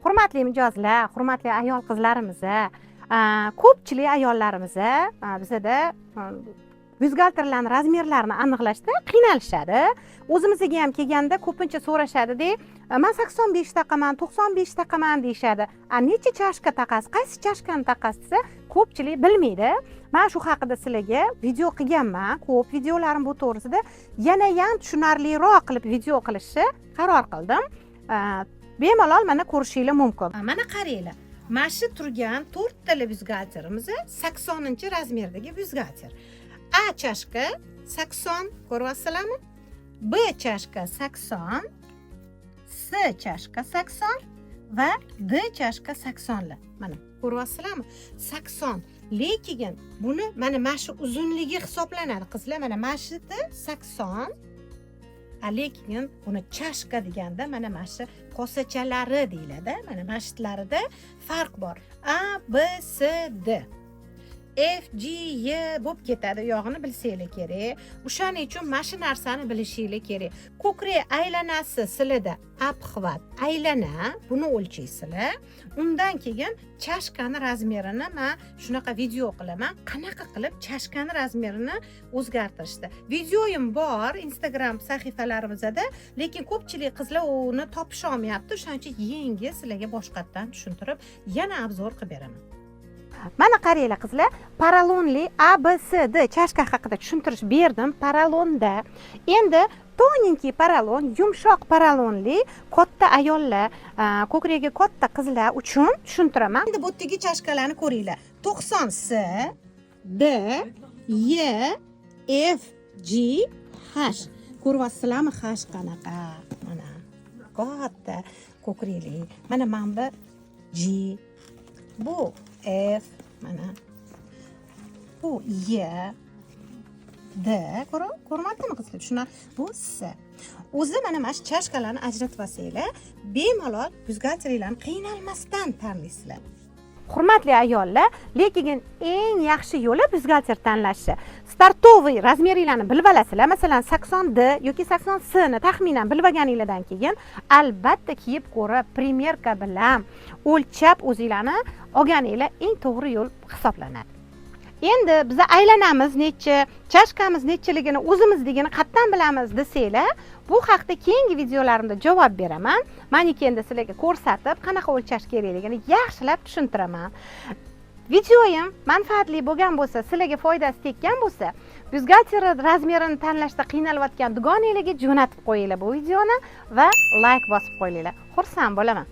Hurmatli mijozlar, hurmatli ayol qizlarimiz, ko'pchilik ayollarimiz bizada byuzgalterlarning razmerlarini aniqlashda qiynalishadi. O'zimizga ham kelganda ko'pincha so'rashadi-da, men 85 taqaman, 95 taqaman deyshadi. Necha chashka taqasiz, qaysi chashkani taqasiz desa, ko'pchilik bilmaydi. Men shu haqida sizlarga video qilganman. Ko'p videolarim bu to'g'risida yana ham tushunarliroq qilib video qilishni qaror qildim. Bemalol mana ko'rishingiz mumkin. Mana qaranglar. Mana shu turgan 4 tali byuzgalterimiz 80-razmerdagi byuzgalter. A chashka 80, ko'ryapsizlarmi? B chashka 80, S chashka 80 va D chashka 80 lar. Mana ko'ryapsizlarmi? 80. Lekin buni mana shu uzunligi hisoblanadi qizlar. Mana shu 80. Lekin buni chashka deganda mana shu kosachalari deyiladi. Mana shitlarida farq bor. A, B, S, D. F, G, Y bo'lib ketadi. Yog'ini bilsanglar kerak. O'shaning uchun mana shu narsani bilishinglar kerak. Ko'krak aylanasi sizlarda обхват aylana, buni o'lchaysizlar. Undan keyin chashkani razmerini men shunaqa video qilaman. Qanaqa qilib chashkani razmerini o'zgartirishdi. Videoyim bor Instagram sahifalarimizda, lekin ko'pchilik qizlar uni topisha olmayapti. O'shaning uchun yengil sizlarga boshqatdan tushuntirib, yana obzor qilib beraman. Mana qaranglar qizlar, parallonli A, B, C, D chashka haqida tushuntirish berdim parallonda. Endi toninkий parallon, yumshoq parallonli katta ayollar, ko'kragi katta qizlar uchun tushuntiraman. Endi bu yerdagi chashkalarni ko'ringlar. 90 C, D, Y, F, G, H. Ko'ryapsizlarmi H qanaqa? Mana katta ko'krakli. Mana bu G, bu F, mana bu Y, D, ko'rmadingmi qizlar? Shuna bu S. O'zi mana shu chashkalarni ajratib olsanglar, bemalol byuzgalterlarni qiynalmasdan tanlaysizlar. Hurmatli ayollar, lekin eng yaxshi yo'li byuzgalter tanlashni. Startoviy razmerlarni bilib olasizlar. Masalan, 80D yoki 80C ni taxminan bilib olganingizdan keyin albatta kiyib ko'rib, primerka bilan o'lchab o'zingizlarni olganinglar eng to'g'ri yo'l hisoblanadi. Endi biz aylanamiz necha, chashkamiz nechaligini o'zimizligini qayerdan bilamiz desanglar, bu haqda keyingi videolarimda javob beraman. Men endi sizlarga ko'rsatib, qanaqa o'lchash kerakligini yaxshilab tushuntiraman. Videoyim manfaatli bo'lgan bo'lsa, sizlarga foydasi tekkan bo'lsa, byuzgalter razmerini tanlashda qiynalayotgan dugonanglarga jo'natib qo'yinglar bu videoni va like bosib qo'yinglar. Xursand bo'laman.